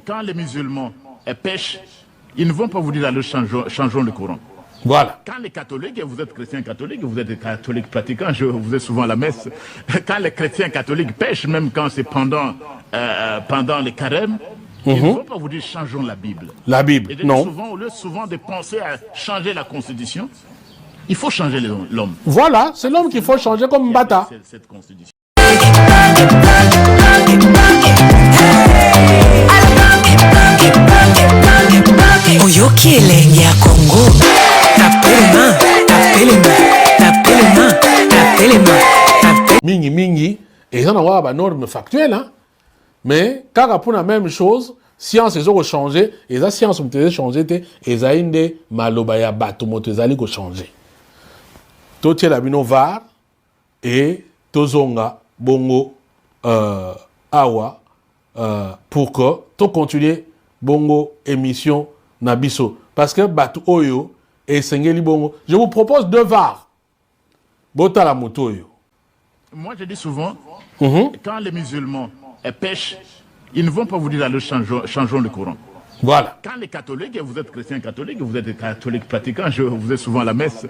Quand les musulmans pêchent, ils ne vont pas vous dire allez changeons le Coran. Voilà. Quand les catholiques, et vous êtes chrétien catholique, vous êtes catholique pratiquant, vous êtes souvent à la messe, quand les chrétiens catholiques pêchent, même quand c'est pendant les carêmes, ils ne vont pas vous dire changeons la Bible. La Bible, et non. Souvent, au lieu souvent de penser à changer la constitution, il faut changer l'homme. Voilà, c'est l'homme qu'il faut changer comme Mbata. Cette constitution. Oyoki elenge ya Congo, tapelema, tapelema, tapelema, tapelema. Mingi, et ça n'a pas de normes factuelles, hein. Mais quand on a la même chose, science est changé, et la science a changé, et ça a été malobaya bateau, ils ont changé. Tout est la bino var, et tozonga, bongo, awa, pour que tout continue bongo émission nabiso. Parce que bateau oyo, et sengeli bongo. Je vous propose 2 var. Bota la moto yo. Moi, je dis souvent, quand les musulmans pêchent, ils ne vont pas vous dire allez changeons le Coran. Voilà. Quand les catholiques, et vous êtes chrétien catholique, vous êtes catholique pratiquant, vous êtes souvent à la messe,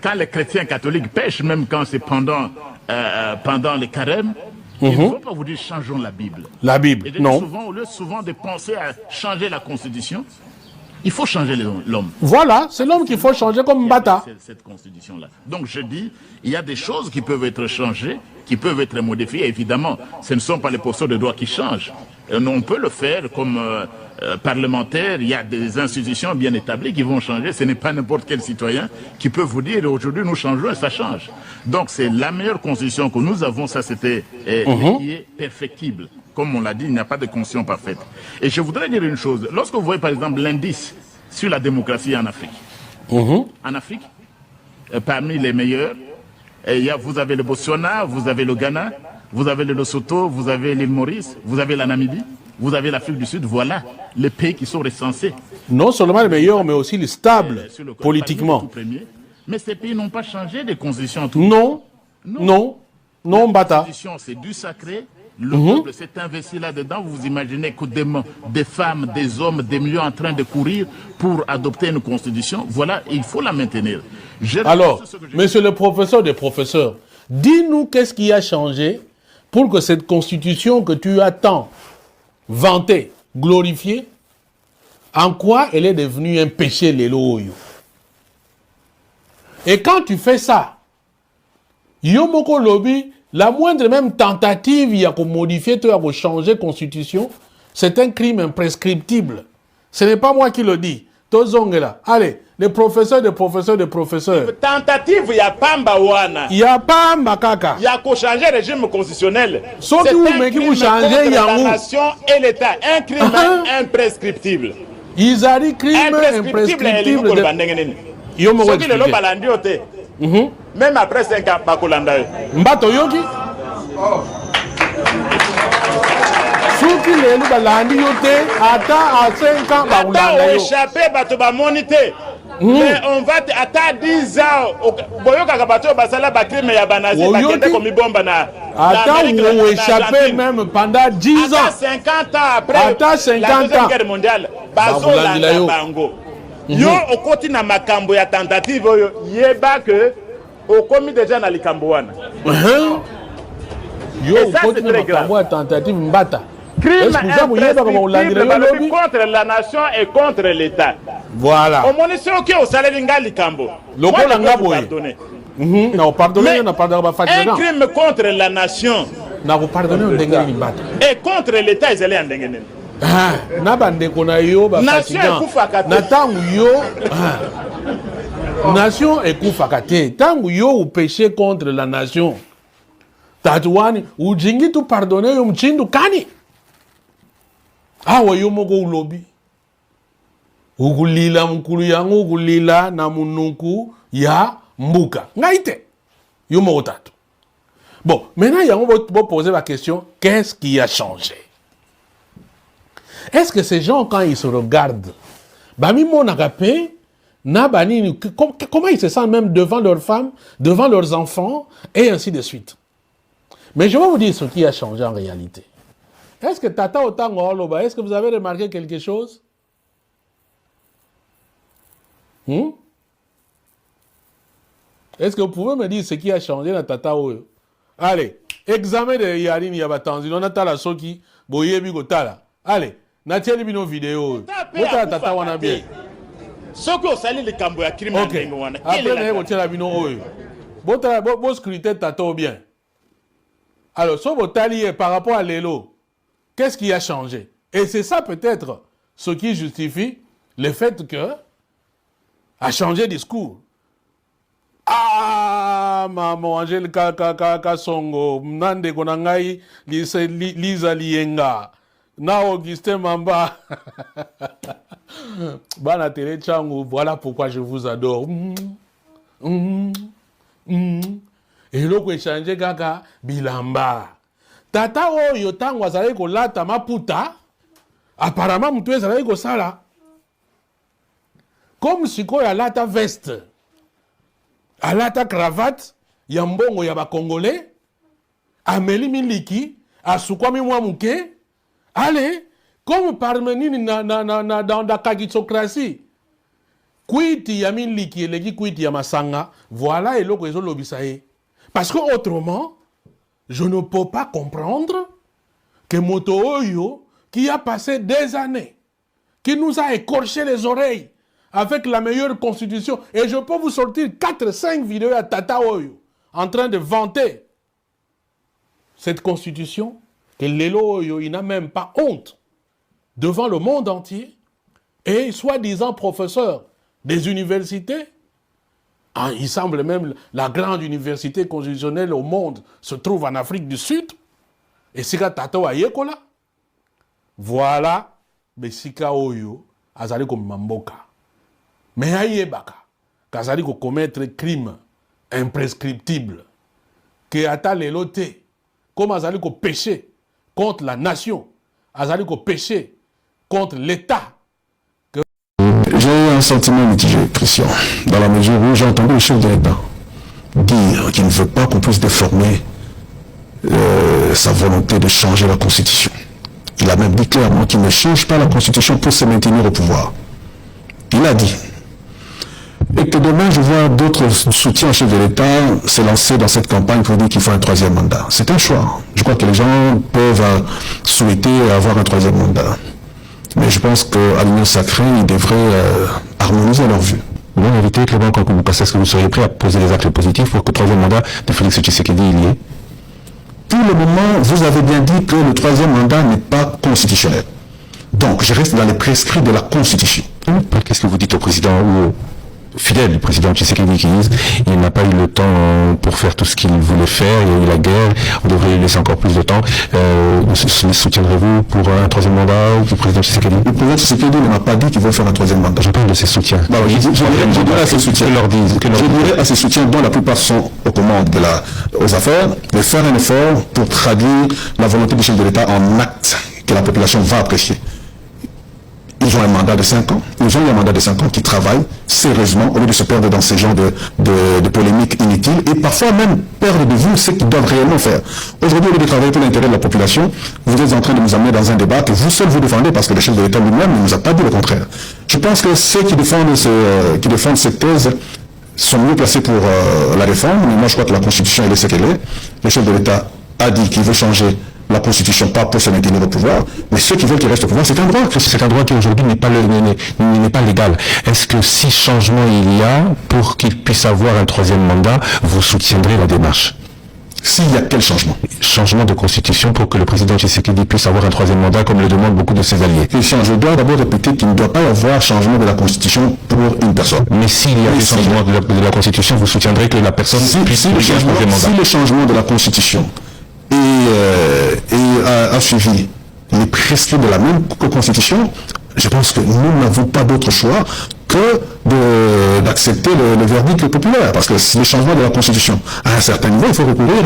quand les chrétiens catholiques pêchent, même quand c'est pendant les carêmes, ils ne vont pas vous dire changeons la Bible. La Bible, et non. Souvent, au lieu souvent de penser à changer la constitution, il faut changer l'homme. Voilà, c'est l'homme qu'il faut changer comme Mbata. Cette constitution-là. Donc je dis, il y a des choses qui peuvent être changées, qui peuvent être modifiées. Évidemment, ce ne sont pas les postures de droit qui changent. On peut le faire comme parlementaire. Il y a des institutions bien établies qui vont changer. Ce n'est pas n'importe quel citoyen qui peut vous dire aujourd'hui nous changeons et ça change. Donc c'est la meilleure constitution que nous avons, ça c'était qui est perfectible. Comme on l'a dit, il n'y a pas de constitution parfaite. Et je voudrais dire une chose. Lorsque vous voyez par exemple l'indice sur la démocratie en Afrique, en Afrique, parmi les meilleurs, vous avez le Botswana, vous avez le Ghana, vous avez le Lesotho, vous avez l'île Maurice, vous avez la Namibie, vous avez l'Afrique du Sud. Voilà les pays qui sont recensés. Non seulement les meilleurs, mais aussi les stables politiquement. Mais ces pays n'ont pas changé de constitution. Non, Mbata. La constitution, c'est du sacré. Le peuple s'est investi là-dedans. Vous imaginez que des femmes, des hommes, des millions en train de courir pour adopter une constitution. Voilà, il faut la maintenir. Alors, monsieur le professeur des professeurs, dis-nous qu'est-ce qui a changé pour que cette constitution que tu as tant vantée, glorifiée, en quoi elle est devenue un péché, les loyo. Et quand tu fais ça, Yomoko Lobby, la moindre même tentative, il y a qu'on modifie, il y a qu'on changer la constitution, c'est un crime imprescriptible. Ce n'est pas moi qui le dis. Tozongela. Allez, les professeurs des professeurs des professeurs. Tentative, il y a Pamba Wana. Il y a Pamba Kaka. Il y a qu'au changer le régime constitutionnel. C'est un crime contre la nation et l'État. Un crime imprescriptible. Ils ont dit crime imprescriptible. Même après 5 ans, Bakolanda. Mbato Yoki. Souki lelu balandi yote ata à 5 ans Bakolanda yo. Échappé bato ba monité. Mais on va à 10 ans. Boyoka bato basala ba crime ya banazi bakende komi bomba na. Ata ou échappé même pendant 10 ans. Ata 50 ans après. Ata 50 ans. La Deuxième Guerre mondiale. Bazolanda bango. Yo okoti na makambo ya tentative oyo yeba que au commis déjà na likambo wana. Yo okoti na makambo ya tentative Mbata. Crime imprescriptible contre la nation et contre l'État. Voilà. Au monisio qui au salaire nga likambo. Lokola ngaboye. Na pardonner na pardonner ba fatina. Un crime contre la nation. Na ko pardonner ndengeli Mbata. Et contre l'État ils allaient ndengene. Na bandeko na yo ba fatina. Na tangu yo nation ekufaka te. Tangu yo ou péché contre la nation. Tatuani ujingi tu pardonner yo mchindu kani. Awa yo moko ulobi. Ugulila mkulu yangu ugulila na munuku ya mbuka. Ngaite. Yo moko tatu. Bon, maintenant yango bo poser la question, qu'est-ce qui a changé? Est-ce que ces gens quand ils se regardent, bami monagape na banini comment ils se sentent même devant leurs femmes, devant leurs enfants et ainsi de suite. Mais je vais vous dire ce qui a changé en réalité. Est-ce que Tata Otango Oloba, est-ce que vous avez remarqué quelque chose? Est-ce que vous pouvez me dire ce qui a changé dans Tata Oyo? Allez, examen de Yarine Yabatanzi, on a la soki, boyebi gotala. Allez, natieli bino vidéo. Bota Tata wana bien. Soko osali le kambo ya crime ok. Après, naye gotela bino oyo. Bota bo scruter Tata bien. Alors, so botali par rapport à Lelo, qu'est-ce qui a changé? Et c'est ça peut-être ce qui justifie le fait que a changé de discours. Ah, maman, Angèle Kasongo, Nande Konangai, Lisa Lienga, na Augustin Mamba. Bana Télé Chango, voilà pourquoi je vous adore. Et l'autre échange kaka bilamba. Tata Oyo tango azali kolata maputa, apparemment mutu ezali kosala. Comme si ko ya lata veste. Alata cravate, yambongo ya ba congolais, ameli miliki, asukwami mwa muke, allez, comme parmenini dans la kagitocratie. Kwiti ya miliki, eleki kwiti ya masanga, voilà eloko ezo lobisaye. Parce que autrement, je ne peux pas comprendre que Moto Oyo, qui a passé des années, qui nous a écorché les oreilles, avec la meilleure constitution. Et je peux vous sortir 4-5 vidéos à Tata Oyo en train de vanter cette constitution. Que Lelo Oyo, il n'a même pas honte devant le monde entier. Et soi-disant professeur des universités, il semble même la grande université constitutionnelle au monde se trouve en Afrique du Sud. Et Sika Tata Oyekola. Voilà, mais Sika Oyo, azali comme Mamboka. Mais ayebaka, kazali ko commettre crime imprescriptible, que ata lelote, comme azali ko péché contre la nation, azali ko péché contre l'État. J'ai un sentiment mitigé, Christian, dans la mesure où j'ai entendu le chef de l'État dire qu'il ne veut pas qu'on puisse déformer sa volonté de changer la Constitution. Il a même dit clairement qu'il ne change pas la Constitution pour se maintenir au pouvoir. Il a dit. Et que demain, je vois d'autres soutiens au chef de l'État se lancer dans cette campagne pour dire qu'il faut un troisième mandat. C'est un choix. Je crois que les gens peuvent souhaiter avoir un troisième mandat. Mais je pense qu'à l'Union sacrée, ils devraient harmoniser leur vue. Vous invitez Clément Kankoulouka, est-ce que vous seriez prêt à poser des actes positifs pour que le troisième mandat de Félix Tshisekedi y ait? Pour le moment, vous avez bien dit que le troisième mandat n'est pas constitutionnel. Donc, je reste dans les prescrits de la Constitution. Qu'est-ce que vous dites au président ou fidèle du président Tshisekedi qui dit il n'a pas eu le temps pour faire tout ce qu'il voulait faire, il y a eu la guerre, on devrait lui laisser encore plus de temps. Soutiendrez-vous pour un troisième mandat du président Tshisekedi? Le président Tshisekedi ne m'a pas dit qu'il veut faire un troisième mandat. Je parle de ses soutiens. Je dirais à ses soutiens. Je dirais à ses soutiens, dont la plupart sont aux commandes aux affaires, de faire un effort pour traduire la volonté du chef de l'État en actes que la population va apprécier. Ils ont un mandat de 5 ans. Ils ont eu un mandat de 5 ans qui travaillent sérieusement au lieu de se perdre dans ce genre de polémiques inutiles et parfois même perdre de vue ce qu'ils doivent réellement faire. Aujourd'hui, au lieu de travailler pour l'intérêt de la population, vous êtes en train de nous amener dans un débat que vous seul vous défendez parce que le chef de l'État lui-même ne nous a pas dit le contraire. Je pense que ceux qui défendent cette thèse sont mieux placés pour la réforme. Mais moi, je crois que la Constitution, elle est ce qu'elle est. Le chef de l'État a dit qu'il veut changer la Constitution, pas pour se maintenir au pouvoir, mais ceux qui veulent qu'il reste au pouvoir, c'est un droit. C'est un droit qui aujourd'hui n'est pas légal. Est-ce que si changement il y a pour qu'il puisse avoir un troisième mandat, vous soutiendrez la démarche? S'il y a quel changement? Changement de constitution pour que le président Tshisekedi puisse avoir un troisième mandat comme le demandent beaucoup de ses alliés. Je dois d'abord répéter qu'il ne doit pas y avoir changement de la constitution pour une personne. Mais s'il y a un changement de la constitution, vous soutiendrez que la personne puisse avoir un troisième mandat? Si le changement de la constitution a suivi les prescrits de la même constitution, je pense que nous n'avons pas d'autre choix que d'accepter le verdict populaire. Parce que si le changement de la constitution, à un certain niveau, il faut recourir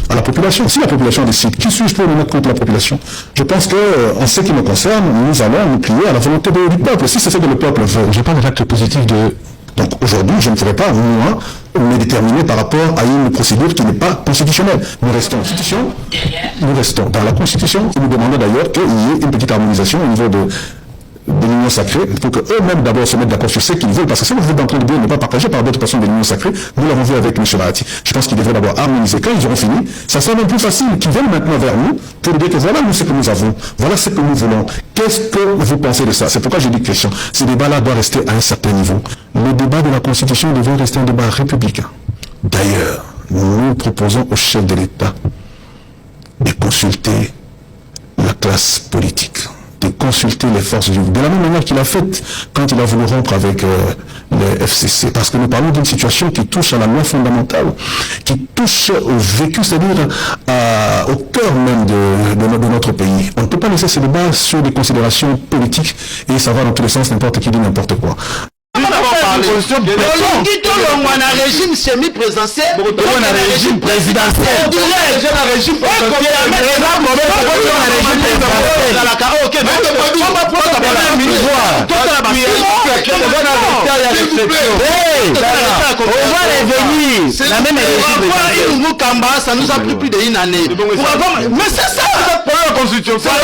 à la population. Si la population décide, qui suis-je pour me mettre contre la population? Je pense que, en ce qui me concerne, nous allons nous plier à la volonté du peuple. Si c'est ce que le peuple veut. Je parle de l'acte positif de Donc aujourd'hui, je ne pourrais pas, moi, me déterminer par rapport à une procédure qui n'est pas constitutionnelle. Nous restons en constitution, nous restons dans la constitution, et nous demandons d'ailleurs qu'il y ait une petite harmonisation au niveau de l'union sacrée, pour qu'eux-mêmes d'abord se mettent d'accord sur ce qu'ils veulent, parce que si vous voulez d'entrée de bien ne pas partager par d'autres personnes de l'union sacrée, nous l'avons vu avec M. Bahati. Je pense qu'ils devraient d'abord harmoniser. Quand ils auront fini, ça sera même plus facile qu'ils viennent maintenant vers nous pour dire que voilà nous ce que nous avons, voilà ce que nous voulons. Qu'est-ce que vous pensez de ça? C'est pourquoi j'ai dit question. Ces débats-là doivent rester à un certain niveau. Le débat de la Constitution devrait rester un débat républicain. D'ailleurs, nous proposons au chef de l'État de consulter la classe politique, de consulter les forces du gouvernement, de la même manière qu'il a fait quand il a voulu rompre avec le FCC. Parce que nous parlons d'une situation qui touche à la loi fondamentale, qui touche au vécu, c'est-à-dire au cœur même de notre pays. On ne peut pas laisser ce débat sur des considérations politiques et ça va dans tous les sens, n'importe qui dit n'importe quoi. Régime semi-présidentiel, régime présidentiel. Ça nous a pris plus d'une année. Mais c'est ça la constitution. C'est la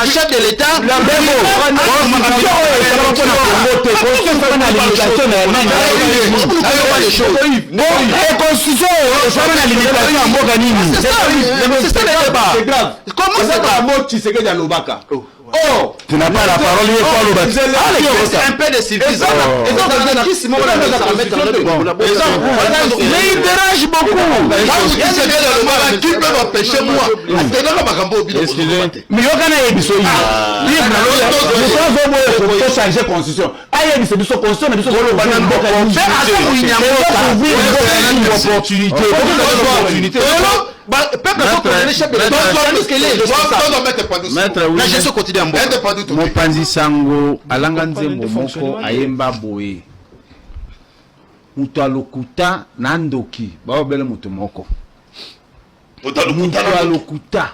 chef de l'État. Comment c'est pas mot qui se gagne à l'Obaka? Oh, tu n'as pas la parole, il est pas l'Obaka. C'est un peu de civisme. Mais il dérange beaucoup. Qui peut m'empêcher moi? Excusez-moi. Mais il y a un changer la constitution. Il y a une constitution, mais opportunité. Mopanzi Sango alanga nzembo moko ayemba boye mutu alokuta na ndoki baobele mutu moko mutu alokuta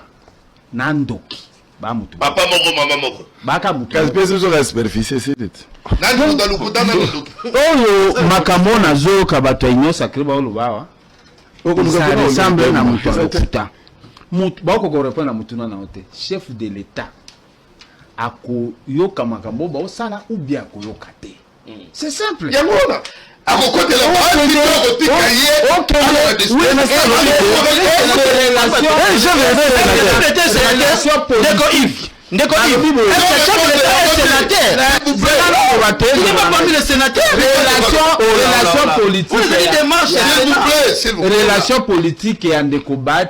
na ndoki ba mutu papa moko mama moko baka mutu kazi zo la superficie c'est dit nani mutu alokuta na ndoki oyo makambo nazo ka bato inyo sacré ba olobawa ça ressemble na mutu alokuta mutu ba ko répondre na mutu na ote chef de l'état ako yoka makambo ba osala ou bien ko yokate. C'est simple. Yamona. Ako côté la relation politique et en décobat